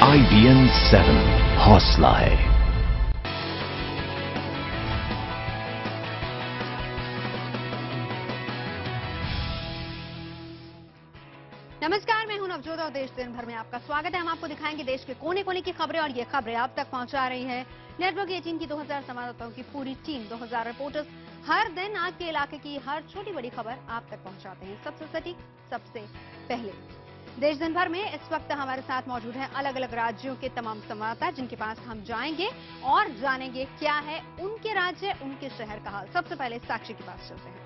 IBN 7 हौसला है। नमस्कार, मैं हूं नवजोत और देश दिन भर में आपका स्वागत है। हम आपको दिखाएंगे देश के कोने कोने की खबरें और ये खबरें आप तक पहुंचा रही है नेटवर्क 18 की 2000 संवाददाताओं की पूरी टीम। 2000 रिपोर्टर्स हर दिन आपके इलाके की हर छोटी बड़ी खबर आप तक पहुंचाते हैं, सबसे सटीक, सबसे पहले। देश दिन भर में इस वक्त हमारे साथ मौजूद हैं अलग अलग राज्यों के तमाम संवाददाता, जिनके पास हम जाएंगे और जानेंगे क्या है उनके राज्य, उनके शहर का हाल। सबसे पहले साक्षी के पास चलते हैं।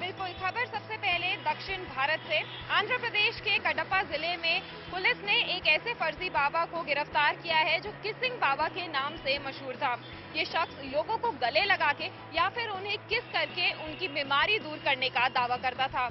बिल्कुल, खबर सबसे पहले दक्षिण भारत से। आंध्र प्रदेश के कडप्पा जिले में पुलिस ने एक ऐसे फर्जी बाबा को गिरफ्तार किया है जो किसिंग बाबा के नाम से मशहूर था। ये शख्स लोगों को गले लगा के या फिर उन्हें किस करके उनकी बीमारी दूर करने का दावा करता था।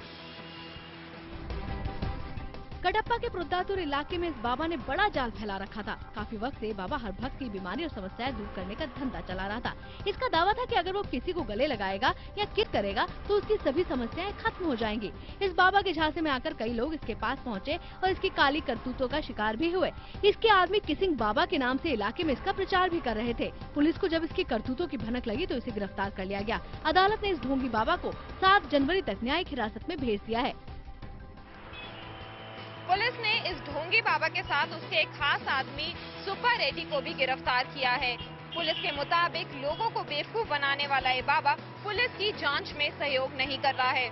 कडप्पा के प्रोद्दातुर इलाके में इस बाबा ने बड़ा जाल फैला रखा था। काफी वक्त से बाबा हर भक्त की बीमारी और समस्याएं दूर करने का धंधा चला रहा था। इसका दावा था कि अगर वो किसी को गले लगाएगा या किट करेगा तो उसकी सभी समस्याएं खत्म हो जाएंगी। इस बाबा के झांसे में आकर कई लोग इसके पास पहुंचे और इसकी काली करतूतों का शिकार भी हुए। इसके आदमी किसिंग बाबा के नाम से इलाके में इसका प्रचार भी कर रहे थे। पुलिस को जब इसकी करतूतों की भनक लगी तो इसे गिरफ्तार कर लिया गया। अदालत ने इस ढोंगी बाबा को 7 जनवरी तक न्यायिक हिरासत में भेज दिया है। पुलिस ने इस ढोंगी बाबा के साथ उसके एक खास आदमी सुब्बा रेड्डी को भी गिरफ्तार किया है। पुलिस के मुताबिक लोगों को बेवकूफ बनाने वाला ये बाबा पुलिस की जांच में सहयोग नहीं कर रहा है।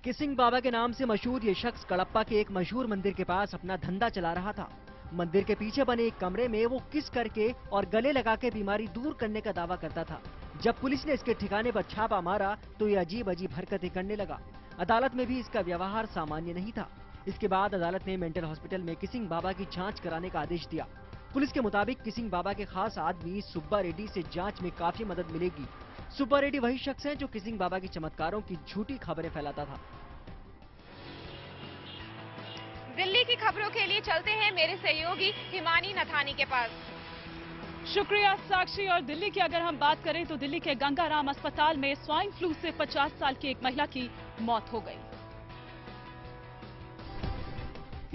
किसिंग बाबा के नाम से मशहूर ये शख्स कडप्पा के एक मशहूर मंदिर के पास अपना धंधा चला रहा था। मंदिर के पीछे बने एक कमरे में वो किस करके और गले लगा के बीमारी दूर करने का दावा करता था। जब पुलिस ने इसके ठिकाने पर छापा मारा तो ये अजीब अजीब हरकतें करने लगा। अदालत में भी इसका व्यवहार सामान्य नहीं था। इसके बाद अदालत ने मेंटल हॉस्पिटल में किसिंग बाबा की जांच कराने का आदेश दिया। पुलिस के मुताबिक किसिंग बाबा के खास आदमी सुब्बा रेड्डी से जांच में काफी मदद मिलेगी। सुब्बा रेड्डी वही शख्स है जो किसिंग बाबा की चमत्कारों की झूठी खबरें फैलाता था। दिल्ली की खबरों के लिए चलते हैं मेरे सहयोगी हिमानी नथानी के पास। शुक्रिया साक्षी। और दिल्ली की अगर हम बात करें तो दिल्ली के गंगाराम अस्पताल में स्वाइन फ्लू से 50 साल की एक महिला की मौत हो गई।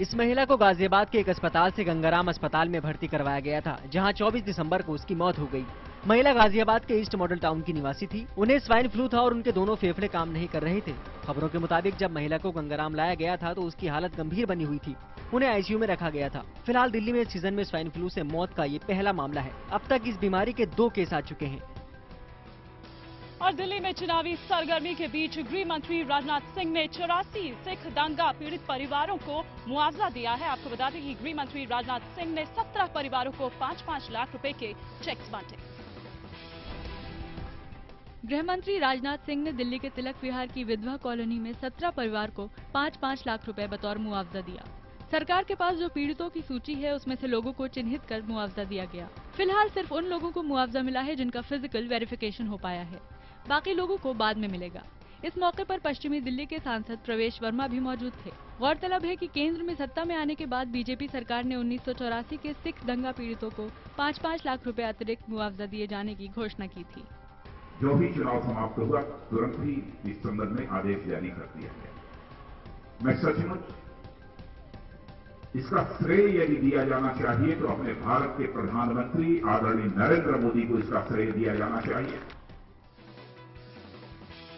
इस महिला को गाजियाबाद के एक अस्पताल से गंगाराम अस्पताल में भर्ती करवाया गया था, जहां 24 दिसंबर को उसकी मौत हो गई। महिला गाजियाबाद के ईस्ट मॉडल टाउन की निवासी थी। उन्हें स्वाइन फ्लू था और उनके दोनों फेफड़े काम नहीं कर रहे थे। खबरों के मुताबिक जब महिला को गंगाराम लाया गया था तो उसकी हालत गंभीर बनी हुई थी। उन्हें आईसीयू में रखा गया था। फिलहाल दिल्ली में इस सीजन में स्वाइन फ्लू से मौत का ये पहला मामला है। अब तक इस बीमारी के 2 केस आ चुके हैं। और दिल्ली में चुनावी सरगर्मी के बीच गृह मंत्री राजनाथ सिंह ने 84 सिख दंगा पीड़ित परिवारों को मुआवजा दिया है। आपको बता दें कि गृह मंत्री राजनाथ सिंह ने 17 परिवारों को 5-5 लाख रुपए के चेक बांटे। गृह मंत्री राजनाथ सिंह ने दिल्ली के तिलक विहार की विधवा कॉलोनी में 17 परिवार को 5-5 लाख रुपए बतौर मुआवजा दिया। सरकार के पास जो पीड़ितों की सूची है उसमें से लोगों को चिन्हित कर मुआवजा दिया गया। फिलहाल सिर्फ उन लोगों को मुआवजा मिला है जिनका फिजिकल वेरिफिकेशन हो पाया है। बाकी लोगों को बाद में मिलेगा। इस मौके पर पश्चिमी दिल्ली के सांसद प्रवेश वर्मा भी मौजूद थे। गौरतलब है कि केंद्र में सत्ता में आने के बाद बीजेपी सरकार ने 1984 के सिख दंगा पीड़ितों को 5-5 लाख रुपए अतिरिक्त मुआवजा दिए जाने की घोषणा की थी। जो भी चुनाव समाप्त हुआ तुरंत ही इस संबंध में आदेश जारी कर दिया गया। मैं सचमुच इसका श्रेय यदि दिया जाना चाहिए तो अपने भारत के प्रधानमंत्री आदरणीय नरेंद्र मोदी को इसका श्रेय दिया जाना चाहिए।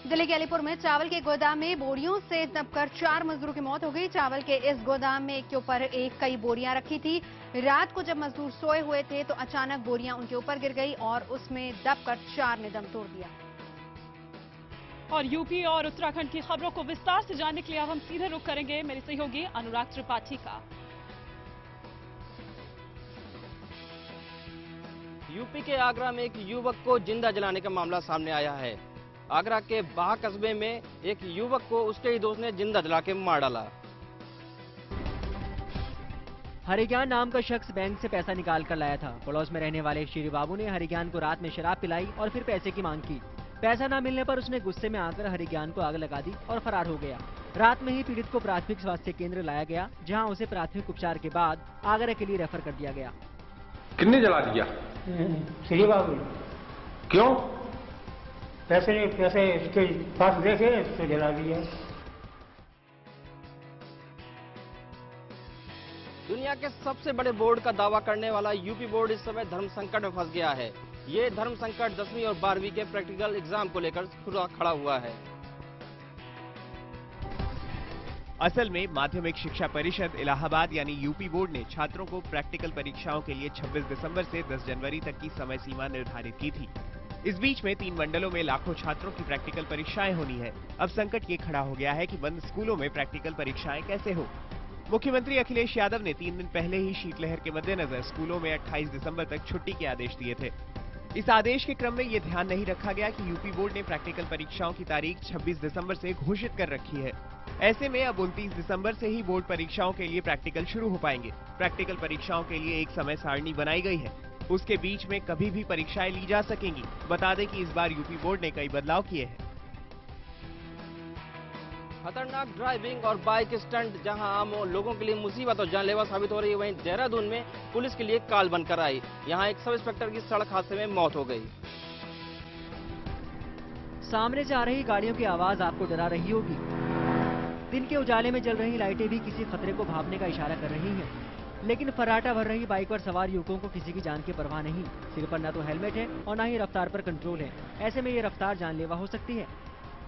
दिल्ली के अलीपुर में चावल के गोदाम में बोरियों से दबकर 4 मजदूरों की मौत हो गई। चावल के इस गोदाम में एक के ऊपर एक कई बोरियां रखी थी। रात को जब मजदूर सोए हुए थे तो अचानक बोरियां उनके ऊपर गिर गई और उसमें दबकर 4 ने दम तोड़ दिया। और यूपी और उत्तराखंड की खबरों को विस्तार से जानने के लिए अब हम सीधे रुख करेंगे मेरे सहयोगी अनुराग त्रिपाठी का। यूपी के आगरा में एक युवक को जिंदा जलाने का मामला सामने आया है। आगरा के बाह कस्बे में एक युवक को उसके ही दोस्त ने जिंदा जला के मार डाला। हरिज्ञान नाम का शख्स बैंक से पैसा निकाल कर लाया था। पड़ोस में रहने वाले श्री बाबू ने हरिज्ञान को रात में शराब पिलाई और फिर पैसे की मांग की। पैसा न मिलने पर उसने गुस्से में आकर हरिज्ञान को आग लगा दी और फरार हो गया। रात में ही पीड़ित को प्राथमिक स्वास्थ्य केंद्र लाया गया, जहां उसे प्राथमिक उपचार के बाद आगरा के लिए रेफर कर दिया गया। किसने जला दिया? श्री बाबू। क्यों? पैसे इसके पास देखे तो जला दिया। दुनिया के सबसे बड़े बोर्ड का दावा करने वाला यूपी बोर्ड इस समय धर्म संकट में फंस गया है। ये धर्म संकट 10वीं और 12वीं के प्रैक्टिकल एग्जाम को लेकर खड़ा हुआ है। असल में माध्यमिक शिक्षा परिषद इलाहाबाद यानी यूपी बोर्ड ने छात्रों को प्रैक्टिकल परीक्षाओं के लिए 26 दिसंबर से 10 जनवरी तक की समय सीमा निर्धारित की थी। इस बीच में 3 मंडलों में लाखों छात्रों की प्रैक्टिकल परीक्षाएं होनी है। अब संकट ये खड़ा हो गया है कि बंद स्कूलों में प्रैक्टिकल परीक्षाएं कैसे हो। मुख्यमंत्री अखिलेश यादव ने 3 दिन पहले ही शीतलहर के मद्देनजर स्कूलों में 28 दिसंबर तक छुट्टी के आदेश दिए थे। इस आदेश के क्रम में ये ध्यान नहीं रखा गया कि यूपी बोर्ड ने प्रैक्टिकल परीक्षाओं की तारीख 26 दिसंबर से घोषित कर रखी है। ऐसे में अब 29 दिसंबर से ही बोर्ड परीक्षाओं के लिए प्रैक्टिकल शुरू हो पाएंगे। प्रैक्टिकल परीक्षाओं के लिए एक समय सारणी बनाई गई है, उसके बीच में कभी भी परीक्षाएं ली जा सकेंगी। बता दें कि इस बार यूपी बोर्ड ने कई बदलाव किए हैं। खतरनाक ड्राइविंग और बाइक स्टंट जहां आम लोगों के लिए मुसीबत और जानलेवा साबित हो रही है, वहीं देहरादून में पुलिस के लिए काल बनकर आई। यहां एक सब इंस्पेक्टर की सड़क हादसे में मौत हो गई। सामने से आ रही गाड़ियों की आवाज आपको डरा रही होगी। दिन के उजाले में जल रही लाइटें भी किसी खतरे को भांपने का इशारा कर रही हैं। लेकिन फर्राटा भर रही बाइक पर सवार युवकों को किसी की जान की परवाह नहीं। सिर पर न तो हेलमेट है और न ही रफ्तार पर कंट्रोल है। ऐसे में ये रफ्तार जानलेवा हो सकती है।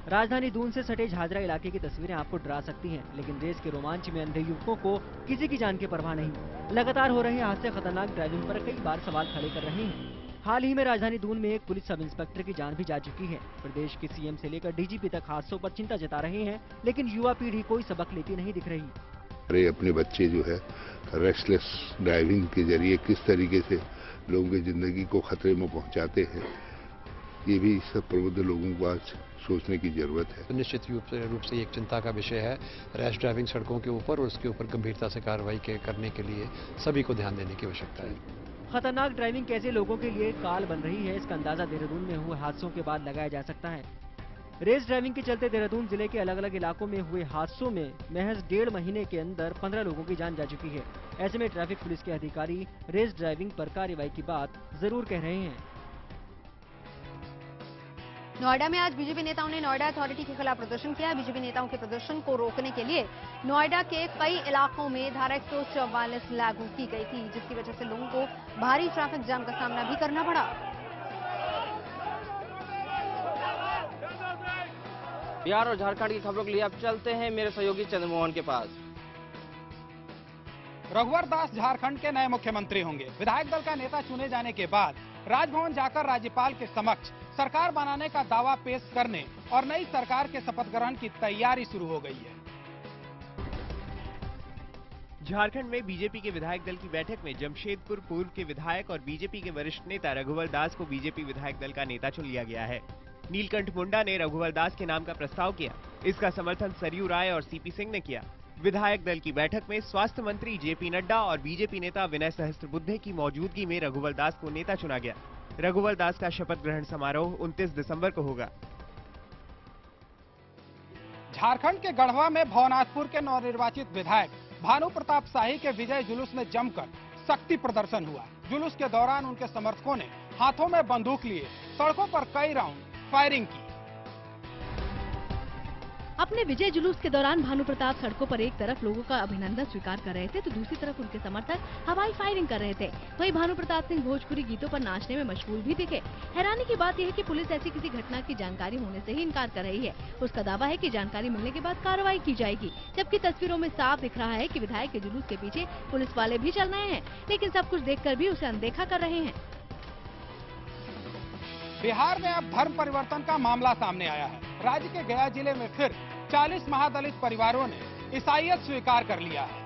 राजधानी दून से सटे झाझरा इलाके की तस्वीरें आपको डरा सकती हैं, लेकिन रेस के रोमांच में अंधे युवकों को किसी की जान की परवाह नहीं। लगातार हो रहे हादसे खतरनाक ड्राइविंग पर कई बार सवाल खड़े कर रहे हैं। हाल ही में राजधानी दून में एक पुलिस सब इंस्पेक्टर की जान भी जा चुकी है। प्रदेश के सीएम से लेकर डीजीपी तक हादसों पर चिंता जता रहे हैं, लेकिन युवा पीढ़ी कोई सबक लेती नहीं दिख रही। अरे अपने बच्चे जो है रेस्टलेस ड्राइविंग के जरिए किस तरीके से लोगों की जिंदगी को खतरे में पहुंचाते हैं, ये भी सब प्रबुद्ध लोगों को आज सोचने की जरूरत है। निश्चित रूप से एक चिंता का विषय है रैश ड्राइविंग सड़कों के ऊपर, और उसके ऊपर गंभीरता से कार्रवाई करने के लिए सभी को ध्यान देने की आवश्यकता है। खतरनाक ड्राइविंग कैसे लोगों के लिए काल बन रही है, इसका अंदाजा देहरादून में हुए हादसों के बाद लगाया जा सकता है। रेस ड्राइविंग के चलते देहरादून जिले के अलग अलग इलाकों में हुए हादसों में महज 1.5 महीने के अंदर 15 लोगों की जान जा चुकी है। ऐसे में ट्रैफिक पुलिस के अधिकारी रेस ड्राइविंग पर कार्रवाई की बात जरूर कह रहे हैं। नोएडा में आज बीजेपी नेताओं ने नोएडा अथॉरिटी के खिलाफ प्रदर्शन किया। बीजेपी नेताओं के प्रदर्शन को रोकने के लिए नोएडा के कई इलाकों में धारा 144 लागू की गई थी, जिसकी वजह से लोगों को भारी ट्रैफिक जाम का सामना भी करना पड़ा। बिहार और झारखंड की खबरों के लिए अब चलते हैं मेरे सहयोगी चंद्रमोहन के पास। रघुवर दास झारखंड के नए मुख्यमंत्री होंगे। विधायक दल का नेता चुने जाने के बाद राजभवन जाकर राज्यपाल के समक्ष सरकार बनाने का दावा पेश करने और नई सरकार के शपथ ग्रहण की तैयारी शुरू हो गई है। झारखंड में बीजेपी के विधायक दल की बैठक में जमशेदपुर पूर्व के विधायक और बीजेपी के वरिष्ठ नेता रघुवर दास को बीजेपी विधायक दल का नेता चुन लिया गया है। नीलकंठ मुंडा ने रघुवर दास के नाम का प्रस्ताव किया। इसका समर्थन सरयू राय और सीपी सिंह ने किया। विधायक दल की बैठक में स्वास्थ्य मंत्री जेपी नड्डा और बीजेपी नेता विनय सहस्त्रबुद्धे की मौजूदगी में रघुवर दास को नेता चुना गया। रघुवर दास का शपथ ग्रहण समारोह 29 दिसंबर को होगा। झारखंड के गढ़वा में भवनाथपुर के नवनिर्वाचित विधायक भानु प्रताप शाही के विजय जुलूस में जमकर शक्ति प्रदर्शन हुआ। जुलूस के दौरान उनके समर्थकों ने हाथों में बंदूक लिए सड़कों पर कई राउंड फायरिंग की। अपने विजय जुलूस के दौरान भानु प्रताप सड़कों पर एक तरफ लोगों का अभिनंदन स्वीकार कर रहे थे, तो दूसरी तरफ उनके समर्थक हवाई फायरिंग कर रहे थे। वहीं भानु प्रताप सिंह भोजपुरी गीतों पर नाचने में मशगूल भी दिखे। हैरानी की बात यह है कि पुलिस ऐसी किसी घटना की जानकारी होने से ही इनकार कर रही है। उसका दावा है कि जानकारी मिलने के बाद कार्रवाई की जाएगी, जबकि तस्वीरों में साफ दिख रहा है कि विधायक के जुलूस के पीछे पुलिस वाले भी चल रहे हैं, लेकिन सब कुछ देखकर भी उसे अनदेखा कर रहे हैं। बिहार में अब धर्म परिवर्तन का मामला सामने आया है। राज्य के गया जिले में फिर 40 महादलित परिवारों ने ईसाईयत स्वीकार कर लिया है।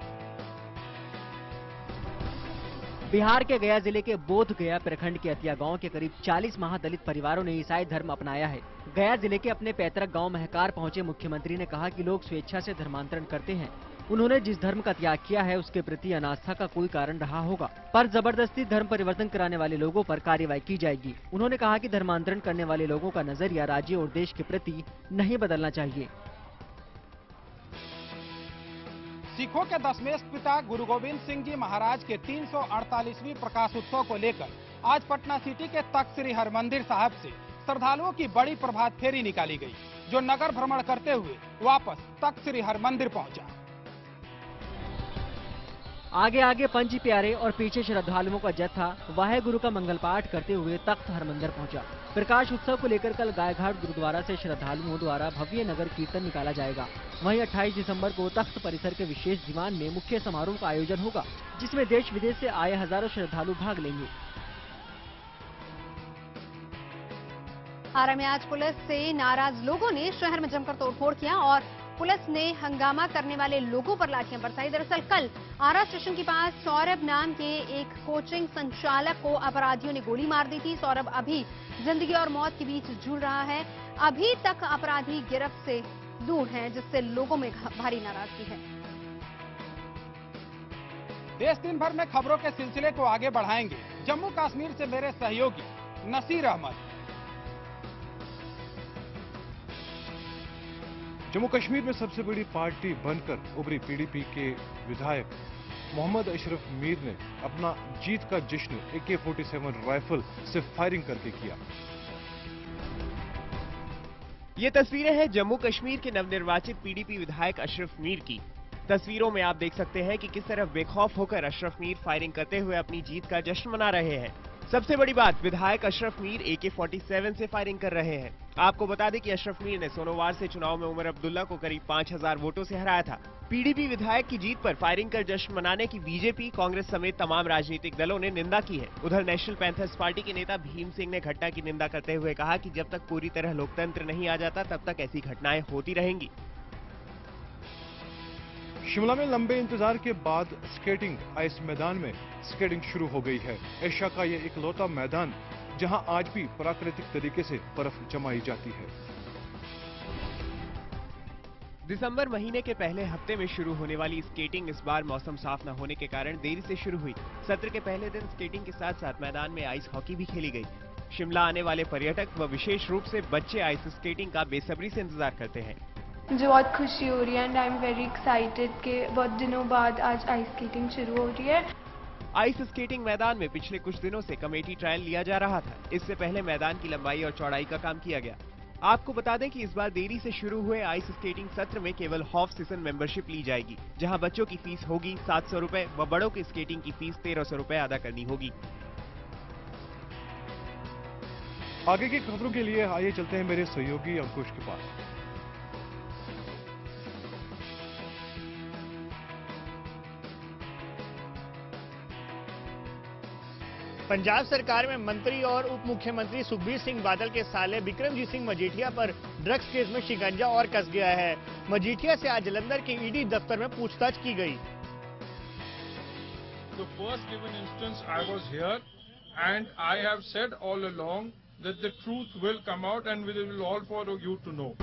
बिहार के गया जिले के बोध गया प्रखंड के अतिया गांव के करीब 40 महादलित परिवारों ने ईसाई धर्म अपनाया है। गया जिले के अपने पैतृक गांव महकार पहुंचे मुख्यमंत्री ने कहा कि लोग स्वेच्छा से धर्मांतरण करते हैं। उन्होंने जिस धर्म का त्याग किया है उसके प्रति अनास्था का कोई कारण रहा होगा, पर जबरदस्ती धर्म परिवर्तन कराने वाले लोगों पर कार्रवाई की जाएगी। उन्होंने कहा कि धर्मांतरण करने वाले लोगों का नजरिया राज्य और देश के प्रति नहीं बदलना चाहिए। सिखों के दशमेश पिता गुरु गोविंद सिंह जी महाराज के 348वीं प्रकाश उत्सव को लेकर आज पटना सिटी के तख्त श्री हरमंदिर साहब से श्रद्धालुओं की बड़ी प्रभात फेरी निकाली गई, जो नगर भ्रमण करते हुए वापस तख्त श्री हरमंदिर पहुंचा। आगे आगे पंच प्यारे और पीछे श्रद्धालुओं का जत्था वाहे गुरु का मंगल पाठ करते हुए तख्त हरमंदिर पहुंचा। प्रकाश उत्सव को लेकर कल गायघाट गुरुद्वारा से श्रद्धालुओं द्वारा भव्य नगर कीर्तन निकाला जाएगा। वहीं 28 दिसंबर को तख्त परिसर के विशेष दीवान में मुख्य समारोह का आयोजन होगा, जिसमें देश विदेश से आए हजारों श्रद्धालु भाग लेंगे। आरा में आज पुलिस से नाराज लोगों ने शहर में जमकर तोड़फोड़ किया और पुलिस ने हंगामा करने वाले लोगों पर लाठियां बरसाई। दरअसल कल आरा स्टेशन के पास सौरभ नाम के एक कोचिंग संचालक को अपराधियों ने गोली मार दी थी। सौरभ अभी जिंदगी और मौत के बीच झूल रहा है। अभी तक अपराधी गिरफ्त से दूर हैं, जिससे लोगों में भारी नाराजगी है। देश दिन भर में खबरों के सिलसिले को आगे बढ़ाएंगे जम्मू कश्मीर से मेरे सहयोगी नसीर अहमद। जम्मू कश्मीर में सबसे बड़ी पार्टी बनकर उभरी पीडीपी के विधायक मोहम्मद अशरफ मीर ने अपना जीत का जश्न AK-47 राइफल से फायरिंग करके किया। ये तस्वीरें हैं जम्मू कश्मीर के नवनिर्वाचित पीडीपी विधायक अशरफ मीर की। तस्वीरों में आप देख सकते हैं कि किस तरह बेखौफ होकर अशरफ मीर फायरिंग करते हुए अपनी जीत का जश्न मना रहे हैं। सबसे बड़ी बात, विधायक अशरफ मीर AK-47 से फायरिंग कर रहे हैं। आपको बता दें कि अशरफ मीर ने सोनोवार से चुनाव में उमर अब्दुल्ला को करीब 5000 वोटों से हराया था। पीडीपी विधायक की जीत पर फायरिंग कर जश्न मनाने की बीजेपी, कांग्रेस समेत तमाम राजनीतिक दलों ने निंदा की है। उधर नेशनल पैंथर्स पार्टी के नेता भीम सिंह ने घटना की निंदा करते हुए कहा कि जब तक पूरी तरह लोकतंत्र नहीं आ जाता तब तक ऐसी घटनाएं होती रहेंगी। शिमला में लंबे इंतजार के बाद स्केटिंग आइस मैदान में स्केटिंग शुरू हो गई है। एशिया का ये इकलौता मैदान जहां आज भी प्राकृतिक तरीके से बर्फ जमाई जाती है। दिसंबर महीने के पहले हफ्ते में शुरू होने वाली स्केटिंग इस बार मौसम साफ न होने के कारण देरी से शुरू हुई। सत्र के पहले दिन स्केटिंग के साथ साथ मैदान में आइस हॉकी भी खेली गई। शिमला आने वाले पर्यटक व विशेष रूप से बच्चे आइस स्केटिंग का बेसब्री से इंतजार करते हैं। मुझे बहुत खुशी हो रही है and I am very excited कि बहुत दिनों बाद आज आइस स्केटिंग शुरू हो रही है। आइस स्केटिंग मैदान में पिछले कुछ दिनों से कमेटी ट्रायल लिया जा रहा था। इससे पहले मैदान की लंबाई और चौड़ाई का काम किया गया। आपको बता दें कि इस बार देरी से शुरू हुए आइस स्केटिंग सत्र में केवल हाफ सीजन मेंबरशिप ली जाएगी, जहां बच्चों की फीस होगी 700 रुपए व बड़ों की स्केटिंग की फीस 1300 रुपए अदा करनी होगी। आगे की खबरों के लिए आइए चलते हैं मेरे सहयोगी अंकुश के पास। पंजाब सरकार में मंत्री और उप मुख्यमंत्री सुखबीर सिंह बादल के साले बिक्रमजीत सिंह मजीठिया पर ड्रग्स केस में शिकंजा और कस गया है। मजीठिया से आज जलंधर के ईडी दफ्तर में पूछताछ की गई। The first given instance I was here and I have said all along that the truth will come out and we will all for you to know.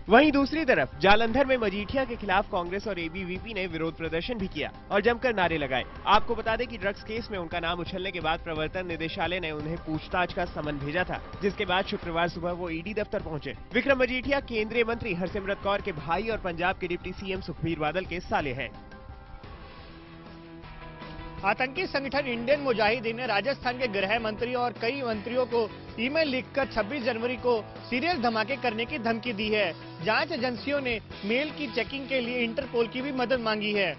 वहीं दूसरी तरफ जालंधर में मजीठिया के खिलाफ कांग्रेस और ABVP ने विरोध प्रदर्शन भी किया और जमकर नारे लगाए। आपको बता दें कि ड्रग्स केस में उनका नाम उछलने के बाद प्रवर्तन निदेशालय ने उन्हें पूछताछ का समन भेजा था, जिसके बाद शुक्रवार सुबह वो ईडी दफ्तर पहुंचे। विक्रम मजीठिया केंद्रीय मंत्री हरसिमरत कौर के भाई और पंजाब के डिप्टी CM सुखबीर बादल के साले हैं। आतंकी संगठन इंडियन मुजाहिदीन ने राजस्थान के गृह मंत्री और कई मंत्रियों को ईमेल लिखकर 26 जनवरी को सीरियस धमाके करने की धमकी दी है। जांच एजेंसियों ने मेल की चेकिंग के लिए इंटरपोल की भी मदद मांगी है।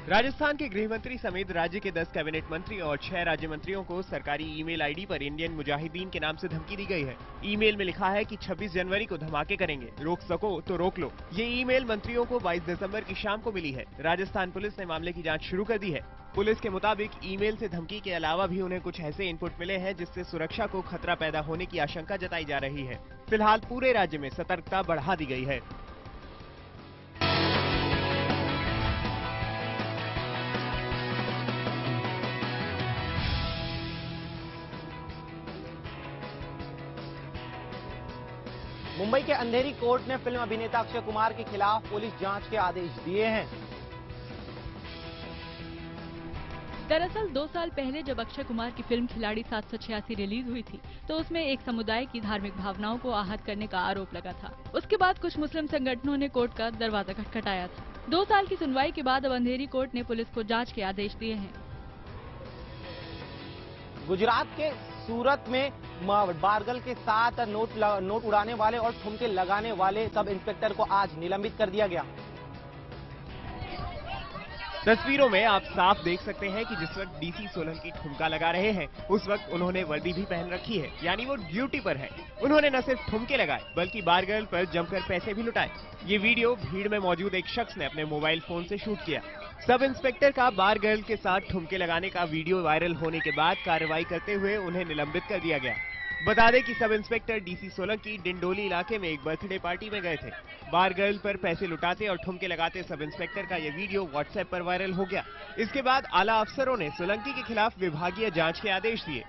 राजस्थान के गृह मंत्री समेत राज्य के 10 कैबिनेट मंत्री और 6 राज्य मंत्रियों को सरकारी ईमेल आईडी पर इंडियन मुजाहिदीन के नाम से धमकी दी गई है। ईमेल में लिखा है कि 26 जनवरी को धमाके करेंगे, रोक सको तो रोक लो। ये ईमेल मंत्रियों को 22 दिसंबर की शाम को मिली है। राजस्थान पुलिस ने मामले की जांच शुरू कर दी है। पुलिस के मुताबिक ईमेल से धमकी के अलावा भी उन्हें कुछ ऐसे इनपुट मिले हैं जिससे सुरक्षा को खतरा पैदा होने की आशंका जताई जा रही है। फिलहाल पूरे राज्य में सतर्कता बढ़ा दी गई है। मुंबई के अंधेरी कोर्ट ने फिल्म अभिनेता अक्षय कुमार के खिलाफ पुलिस जांच के आदेश दिए हैं। दरअसल 2 साल पहले जब अक्षय कुमार की फिल्म खिलाड़ी 786 रिलीज हुई थी, तो उसमें एक समुदाय की धार्मिक भावनाओं को आहत करने का आरोप लगा था। उसके बाद कुछ मुस्लिम संगठनों ने कोर्ट का दरवाजा खटखटाया था। 2 साल की सुनवाई के बाद अब अंधेरी कोर्ट ने पुलिस को जांच के आदेश दिए हैं। गुजरात के सूरत में बारगल के साथ नोट उड़ाने वाले और ठुमके लगाने वाले सब इंस्पेक्टर को आज निलंबित कर दिया गया। तस्वीरों में आप साफ देख सकते हैं कि जिस वक्त डीसी सोलंकी ठुमका लगा रहे हैं उस वक्त उन्होंने वर्दी भी पहन रखी है, यानी वो ड्यूटी पर है। उन्होंने न सिर्फ ठुमके लगाए बल्कि बार गर्ल पर जमकर पैसे भी लुटाए। ये वीडियो भीड़ में मौजूद एक शख्स ने अपने मोबाइल फोन से शूट किया। सब इंस्पेक्टर का बार गर्ल के साथ ठुमके लगाने का वीडियो वायरल होने के बाद कार्रवाई करते हुए उन्हें निलंबित कर दिया गया। बता दें कि sub inspector DC Solanki Dindoli इलाके में एक बर्थडे पार्टी में गए थे। बार गर्ल पर पैसे लुटाते और ठुमके लगाते सब इंस्पेक्टर का यह वीडियो व्हाट्सएप पर वायरल हो गया। इसके बाद आला अफसरों ने सोलंकी के खिलाफ विभागीय जांच के आदेश दिए।